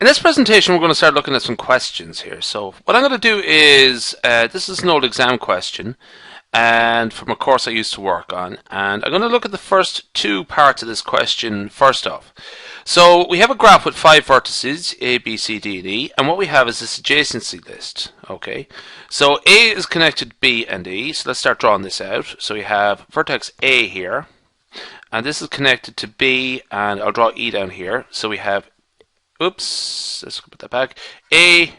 In this presentation, we're going to start looking at some questions here. So what I'm going to do is, this is an old exam question, and from a course I used to work on, and I'm going to look at the first two parts of this question first off. So we have a graph with 5 vertices, A, B, C, D, and E, and what we have is this adjacency list. Okay, so A is connected to B and E, so let's start drawing this out. So we have vertex A here, and this is connected to B, and I'll draw E down here. So we have, oops, let's put that back, A,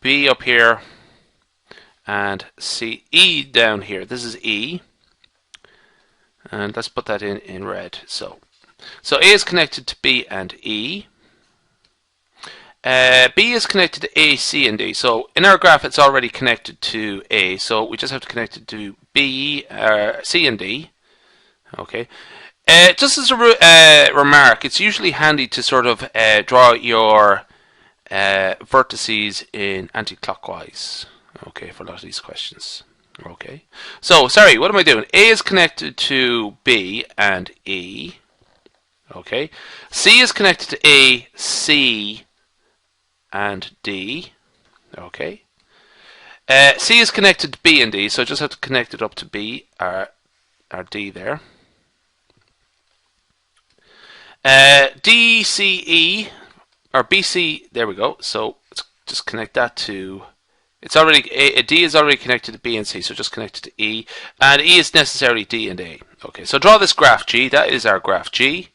B up here, and C, E down here. This is E, and let's put that in red. So A is connected to B and E. B is connected to A, C, and D. So in our graph, it's already connected to A. So we just have to connect it to B, C, and D. Okay. Just as a remark, it's usually handy to sort of draw your vertices in anti-clockwise. Okay, for a lot of these questions. Okay. So, sorry, what am I doing? A is connected to B and E. Okay. C is connected to A, C, and D. Okay. C is connected to B and D, so I just have to connect it up to B or D there. D, C, E, or B, C, there we go. So let's just connect that to, it's already, D is already connected to B and C, so just connect it to E. And E is necessarily D and A. Okay, so draw this graph G, that is our graph G.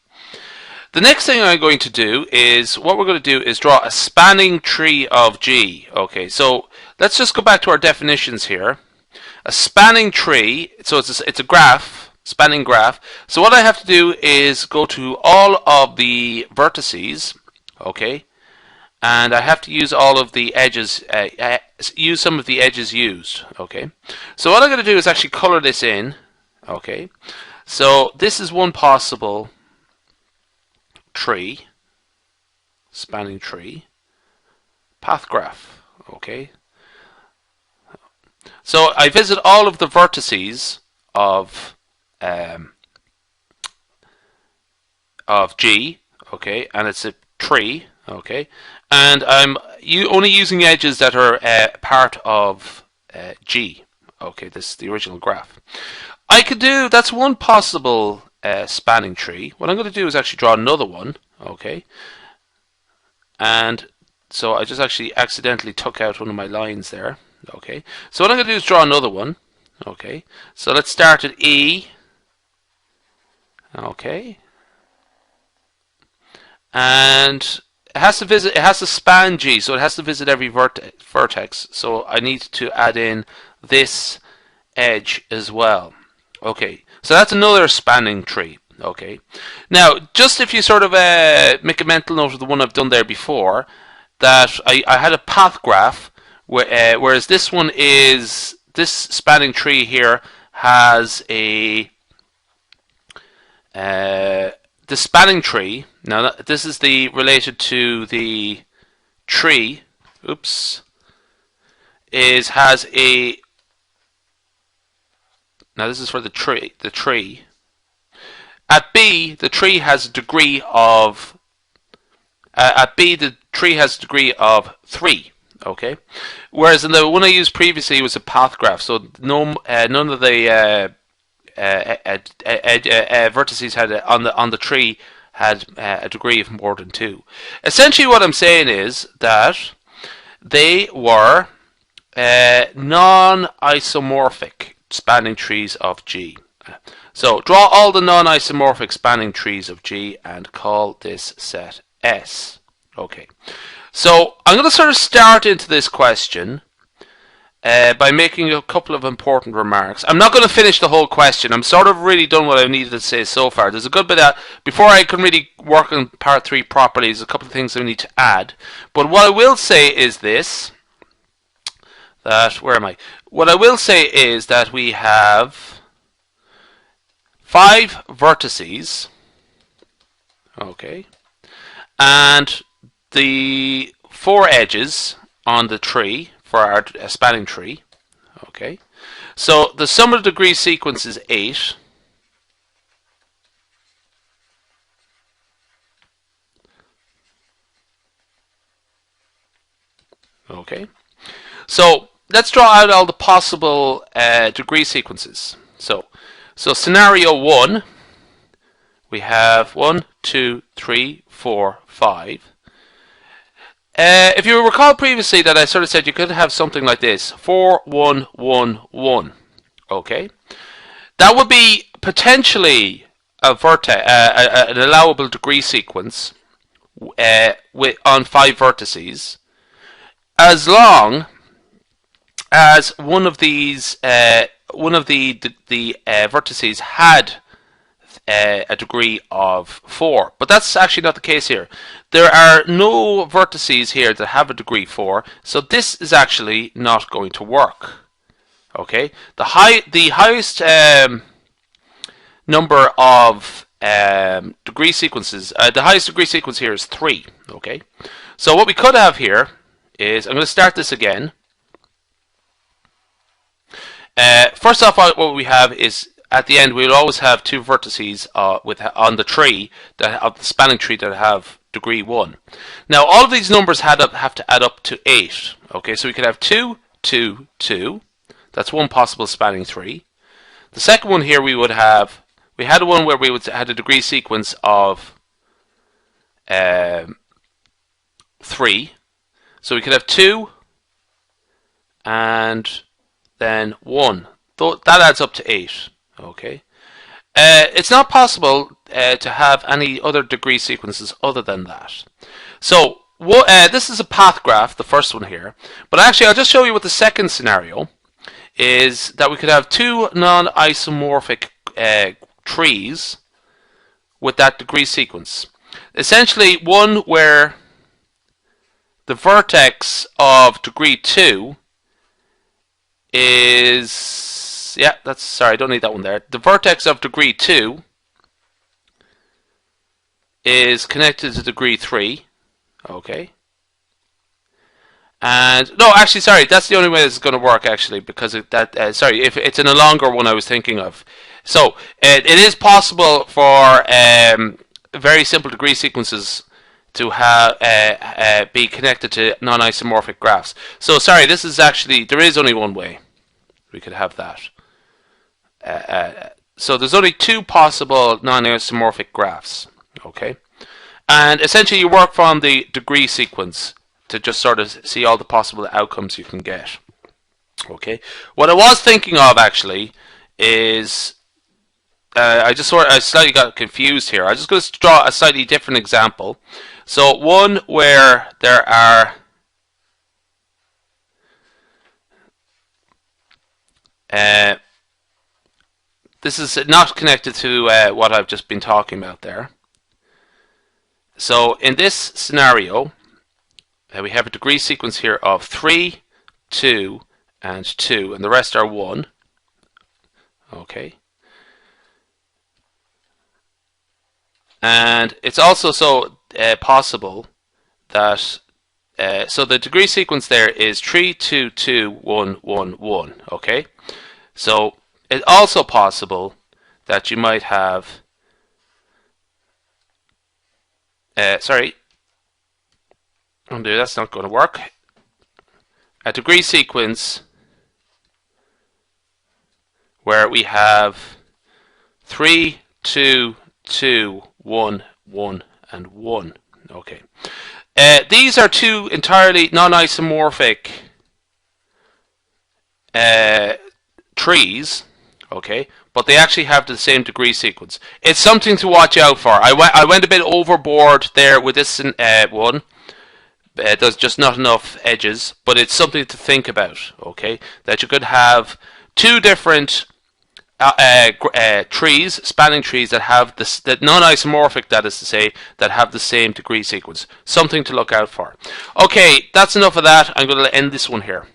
The next thing I'm going to do is, what we're going to do is draw a spanning tree of G. Okay, so let's just go back to our definitions here. A spanning tree, so it's a graph, spanning graph. So what I have to do is go to all of the vertices, okay, and I have to use all of the edges, use some of the edges used, okay. So what I'm going to do is actually color this in, okay. So this is one possible tree, spanning tree, path graph, okay. So I visit all of the vertices of G, okay, and it's a tree, okay, and I'm only using edges that are part of G, okay, this is the original graph. I could do, that's one possible spanning tree. What I'm going to do is actually draw another one, okay, and so I just actually accidentally took out one of my lines there, okay, so what I'm going to do is draw another one, okay, so let's start at E. Okay, and it has to span G, so it has to visit every vertex. So I need to add in this edge as well. Okay, so that's another spanning tree. Okay, now just if you sort of make a mental note of the one I've done there before, that I had a path graph, whereas this one is, this spanning tree here has a the spanning tree, now this is the related to the tree, oops, has a, now this is for the tree. At B, the tree has a degree of, at B the tree has a degree of 3, okay? Whereas in the one I used previously was a path graph, so none of the vertices had on the tree had a degree of more than 2. Essentially, what I'm saying is that they were non-isomorphic spanning trees of G. So draw all the non-isomorphic spanning trees of G and call this set S. Okay. So I'm going to sort of start into this question by making a couple of important remarks. I'm not going to finish the whole question. I'm sort of really done what I've needed to say so far. There's a good bit of, before I can really work on part 3 properly, there's a couple of things I need to add. But what I will say is this, that, where am I? What I will say is that we have 5 vertices, okay, and the 4 edges on the tree for our spanning tree, okay. So the sum of the degree sequence is 8, Okay, so let's draw out all the possible degree sequences. So scenario 1, we have 1, 2, 3, 4, 5. If you recall previously that I sort of said you could have something like this, 4, 1, 1, 1. Okay, that would be potentially a an allowable degree sequence on 5 vertices, as long as one of these vertices had a degree of 4. But that's actually not the case here. There are no vertices here that have a degree 4, so this is actually not going to work. Okay, the highest number of degree sequences, the highest degree sequence here is 3. Okay, so what we could have here is, I'm going to start this again. First off, what we have is, at the end, we'll always have 2 vertices on the tree, of the spanning tree, that have degree 1. Now, all of these numbers have to add up to 8. Okay, so we could have 2, 2, 2. That's one possible spanning tree. The second one here, we had one where we had a degree sequence of 3. So we could have 2 and then 1. That adds up to 8. Okay. It's not possible to have any other degree sequences other than that. So this is a path graph, the first one here. But actually, I'll just show you what the second scenario is, that we could have 2 non-isomorphic trees with that degree sequence. Essentially, one where the vertex of degree 2 is, sorry, I don't need that one there. The vertex of degree 2 is connected to degree 3. Okay. And no, actually, sorry, that's the only way it's going to work, actually, because sorry, if it's in a longer one I was thinking of. So it is possible for very simple degree sequences to have be connected to non-isomorphic graphs. So sorry, this is actually, there is only one way we could have that. So there's only 2 possible non-isomorphic graphs. Okay, and essentially you work from the degree sequence to just sort of see all the possible outcomes you can get. Okay, what I was thinking of actually is, I slightly got confused here. I'm just going to draw a slightly different example. So one where there are this is not connected to what I've just been talking about there. So in this scenario, we have a degree sequence here of 3, 2, and 2, and the rest are 1. Okay. And it's also possible that so the degree sequence there is 3, 2, 2, 1, 1, 1. Okay. So it's also possible that you might have sorry, that's not going to work. A degree sequence where we have 3, 2, 2, 1, 1, and 1. Okay. These are 2 entirely non-isomorphic trees. Okay, but they actually have the same degree sequence. It's something to watch out for. I went a bit overboard there with this one. There's just not enough edges, but it's something to think about. Okay, that you could have 2 different trees, spanning trees that have the non-isomorphic, that is to say, that have the same degree sequence. Something to look out for. Okay, that's enough of that. I'm going to end this one here.